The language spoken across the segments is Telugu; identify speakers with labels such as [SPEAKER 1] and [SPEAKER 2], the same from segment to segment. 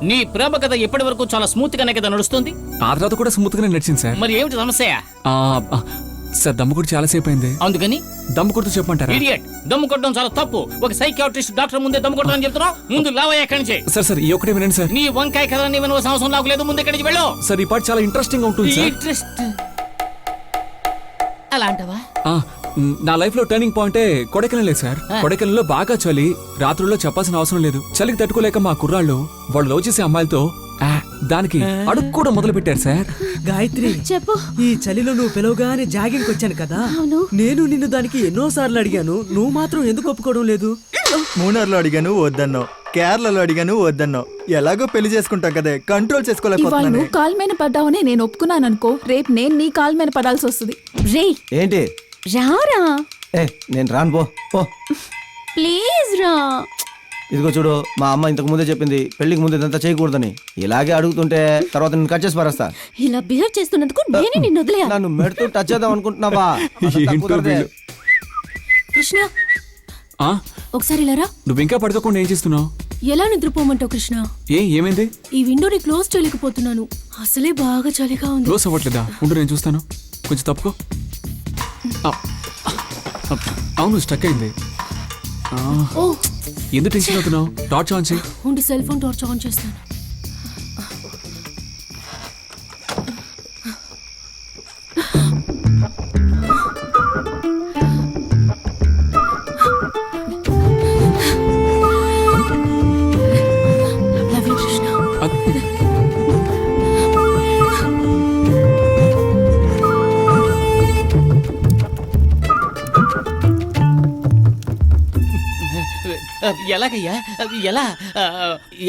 [SPEAKER 1] నీ ప్రేమ కథ ఎప్పటి వరకు చాలా స్మూత్ గానే కదా నడుస్తుంది.
[SPEAKER 2] ఆ తర్వాత కూడా స్మూత్ గానే నడిచింది సార్.
[SPEAKER 1] మరి ఏమిటి సమస్య?
[SPEAKER 2] సార్ దమ్ము కూడా చాలా సేపు అయింది.
[SPEAKER 1] అందుకని
[SPEAKER 2] దమ్ము కొడుతూ చెప్పమంటారా?
[SPEAKER 1] ఇడియట్, దమ్ము కొట్టడం చాలా తప్పు. ఒక సైకియాట్రిస్ట్ డాక్టర్ ముందే దమ్ము కొట్టడం చెప్తున్నావు. ముందు లావయ్య ఎక్కడి నుంచి.
[SPEAKER 2] సార్ ఈ ఒక్కటే వినండి సార్.
[SPEAKER 1] నీ వంకాయ కథ నీ వినవ సంవత్సరం నాకు లేదు. ముందు ఎక్కడి నుంచి వెళ్ళు.
[SPEAKER 2] సార్ ఈ పాట చాలా ఇంట్రెస్టింగ్ గా ఉంటుంది సార్.
[SPEAKER 1] ఇంట్రెస్ట్ అలా అంటావా?
[SPEAKER 2] నా లైఫ్ లో టర్నింగ్ పాయింటే కొడైకెనాలే సార్. కొడైకెనాల్లో బాగా చలి, రాత్రుల్లో చెప్పాల్సిన అవసరం లేదు. చలికి తట్టుకోలేక మా కుర్రాళ్ళు వాళ్ళు లవ్ చేసే అమ్మాయిలతో దానికి అడుగు కూడా మొదలు పెట్టారు సార్.
[SPEAKER 3] గాయత్రి
[SPEAKER 4] చెప్పు.
[SPEAKER 3] ఈ చలిలో నువ్వు పిలవగానే జాగింగ్ వచ్చాను కదా. నేను నిన్ను దానికి ఎన్నోసార్లు అడిగాను, నువ్వు మాత్రం ఎందుకు ఒప్పుకోవడం లేదు?
[SPEAKER 5] మూనార్లో అడిగాను వద్దన్నావు, కేరళలో అడిగాను వద్దన్నావు. ఎలాగో పెళ్లి చేసుకుంటాం కదా, కంట్రోల్ చేసుకోలేకపోతున్నాను.
[SPEAKER 4] నువ్వు కాల్ మీద పడ్డావని నేను ఒప్పుకున్నాను అనుకో, రేపు నేను నీ కాల్ మీద పడాల్సి వస్తుంది. రే
[SPEAKER 6] ఏంటి?
[SPEAKER 4] రారా.
[SPEAKER 6] నేను రాను, పో.
[SPEAKER 4] ప్లీజ్ రా.
[SPEAKER 6] ఇదిగో చూడు, మా అమ్మ ఇంతకు ముందే చెప్పింది పెళ్లికి ముందు ఇదంతా చేయకూడదని. ఇలాగే అడుగుతుంటే తర్వాత నేను కట్ చేసి పారేస్తా.
[SPEAKER 4] ఇలా బిహేవ్ చేస్తున్నందుకు నేనే నిన్ను వదిలేయా.
[SPEAKER 6] నన్ను మెడుతూ టచ్ చేద్దాం అనుకుంటున్నావా?
[SPEAKER 4] కృష్ణ ఒకసారి ఇలా రా.
[SPEAKER 2] నువ్వు ఇంకా పడుకోకుండా ఏం చేస్తున్నావు?
[SPEAKER 4] ఎలా నిద్రపోమంటావు కృష్ణ?
[SPEAKER 2] ఏమైంది?
[SPEAKER 4] ఈ విండోని క్లోజ్ చేయలేకపోతున్నాను, అసలే బాగా చలిగా ఉంది.
[SPEAKER 2] క్లోజ్ అవ్వట్లేదా? ఉండు నేను చూస్తాను. కొంచెం తప్పుకో. అవును స్టక్ అయింది.
[SPEAKER 4] ఓ
[SPEAKER 2] ఎందుకు టెన్షన్ అవుతున్నావు? టార్చ్ ఆన్ చేయి.
[SPEAKER 4] ఉండి సెల్ ఫోన్ టార్చ్ ఆన్ చేస్తాను. Love you, Krishna.
[SPEAKER 1] ఎలాగయ్యా? ఎలా?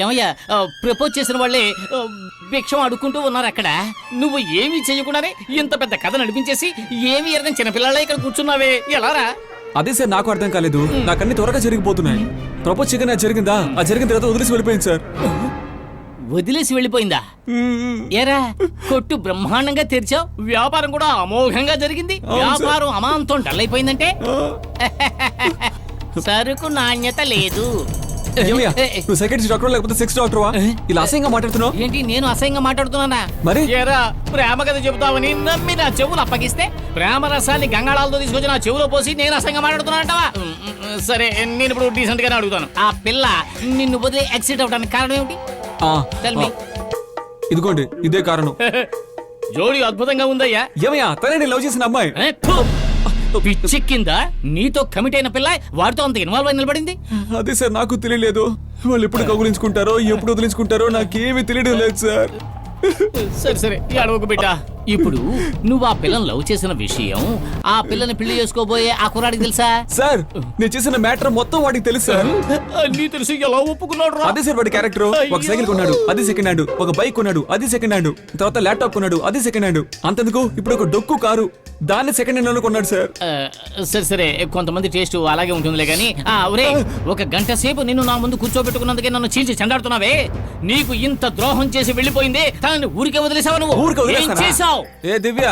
[SPEAKER 1] ఏమయ్యా, ప్రపోజ్ చేసిన వాళ్ళే భిక్షం అడుక్కుంటూ ఉన్నారు అక్కడ. నువ్వు ఏమీ చెయ్యకుండానే ఇంత పెద్ద కథ నడిపించేసి ఏమి ఎరగని చిన్నపిల్లల ఇక్కడ కూర్చున్నావే, ఎలారా?
[SPEAKER 2] అదే సార్ నాకు అర్థం కాలేదు. నాకన్నీ త్వరగా జరిగిపోతున్నాయి. ప్రపోజ్ చేయగానే జరిగిందా? ఆ జరిగిన తర్వాత వదిలేసి వెళ్ళిపోయింది సార్.
[SPEAKER 1] వదిలేసి వెళ్ళిపోయిందా? ఏరా, కొట్టు బ్రహ్మాండంగా తెరిచావు, వ్యాపారం కూడా అమోఘంగా జరిగింది. వ్యాపారం అమాంతం డల్ అయిపోయిందంటే సరుకు నాణ్యత లేదు.
[SPEAKER 2] నువ్వు సెకండ్ డాక్టర్ లేకపోతే సెక్స్ డాక్టర్వా? ఇలా అసహ్యంగా మాట్లాడుతున్నావు
[SPEAKER 1] ఏంటి? నేను అసహ్యంగా మాట్లాడుతున్నానా?
[SPEAKER 2] మరి
[SPEAKER 1] ఏరా, ప్రేమ కథ చెబుతావని నమ్మి నా చెవులు అప్పగిస్తే ప్రేమ రసాన్ని గంగాళాలతో తీసుకొచ్చి నా చెవులో పోసి నేను అసహ్యంగా మాట్లాడుతున్నానంటావా? సరే, నేను ఇప్పుడు డీసెంట్ గానే అడుగుతాను. ఆ పిల్ల నిన్ను వదిలి ఎక్సిట్ అవడానికి కారణం ఏమిటి?
[SPEAKER 2] ఇదిగోండి, ఇదే కారణం.
[SPEAKER 1] జోడి అద్భుతంగా ఉందయ్యా.
[SPEAKER 2] ఏమయ్యా, తనే నేను లవ్ చేసిన అమ్మాయి.
[SPEAKER 1] పిచ్చెక్కిందా? నీతో కమిట్ అయిన పిల్ల వాడితో అంత ఇన్వాల్వ్ అయి నిలబడింది.
[SPEAKER 2] అదే సార్, నాకు తెలియలేదు. వాళ్ళు ఎప్పుడు కౌగులించుకుంటారో ఎప్పుడు వదిలించుకుంటారో నాకేమీ తెలియడం లేదు సార్.
[SPEAKER 1] సరే సరే, అడవకు బిడ్డ. ఇప్పుడు నువ్వు ఆ పిల్లని లవ్ చేసిన విషయం ఆ పిల్లని పెళ్లి చేసుకోబోయే ఆ కుర్రాడికి తెలుసా?
[SPEAKER 2] సార్, నేను చేసిన మ్యాటర్ మొత్తం వాడికి తెలుసు సార్.
[SPEAKER 1] అన్నీ తెలిసి ఎలా ఒప్పుకున్నాడు?
[SPEAKER 2] అదే సార్ వాడి క్యారెక్టర్. ఒక సైకిల్ కొన్నాడు, అది సెకండ్ హ్యాండ్. ఒక బైక్ కొన్నాడు, అది సెకండ్ హ్యాండ్. తర్వాత ల్యాప్టాప్ కొన్నాడు, అది సెకండ్ హ్యాండ్. అంతెందుకు, ఇప్పుడు ఒక డొక్కు కారు, దాన్ని సెకండ్ హ్యాండ్ లో కొన్నాడు సార్.
[SPEAKER 1] సరే సరే, కొంతమంది టేస్ట్ అలాగే ఉంటుందిలే గానీ, ఒరే, ఒక గంట సేపు నిన్ను నా ముందు కూర్చోబెట్టుకున్నందుకే నన్ను చీల్చి చెండాడుతున్నావే. నీకు ఇంత ద్రోహం చేసి వెళ్ళిపోయింది, తనని ఊరికే వదిలేసావు. నువ్వు ఏం చేసావు?
[SPEAKER 2] ఏ దివ్య,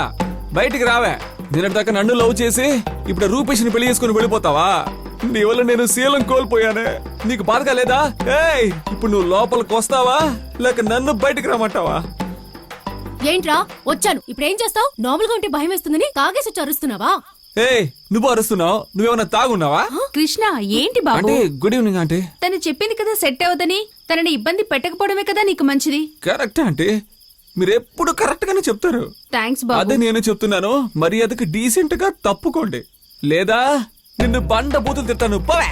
[SPEAKER 2] బయటికి రావే. నిన్నటిదాకా నన్ను లవ్ చేసి ఇప్పుడు రూపేష్ని పెళ్లి చేసుకుని వెళ్ళిపోతావా? నీ వల్ల నేను శీలం కోల్పోయానే. నీకు బాధగా లేదా? ఏయ్, ఇప్పుడు నువ్వు లోపలికి వస్తావా లేక నన్ను బయటికి రమ్మంటావా?
[SPEAKER 4] ఏంట్రా వచ్చాను, ఇప్పుడు ఏం చేస్తావు? నార్మల్ గా ఉంటే భయం వేస్తుందని కాగేసి అరుస్తున్నావా?
[SPEAKER 2] ఏయ్, నువ్వు అరుస్తున్నావు. నువ్వేమన్నా తాగున్నావా?
[SPEAKER 4] కృష్ణ ఏంటి బాబు?
[SPEAKER 2] అంటే గుడ్ ఈవినింగ్ అంటే.
[SPEAKER 4] తను చెప్పింది కదా సెట్ అవ్వదని. తనని ఇబ్బంది పెట్టకపోవడమే కదా నీకు మంచిది.
[SPEAKER 2] కరెక్ట్ అంటే మీరెప్పుడు కరెక్ట్ గానే చెప్తారు.
[SPEAKER 4] థ్యాంక్స్ బాబు.
[SPEAKER 2] అదే నేను చెప్తున్నాను, మర్యాదకి డీసెంట్ గా తప్పుకోండి, లేదా నిన్ను బండ బూతులు తిట్టాను. పోవే.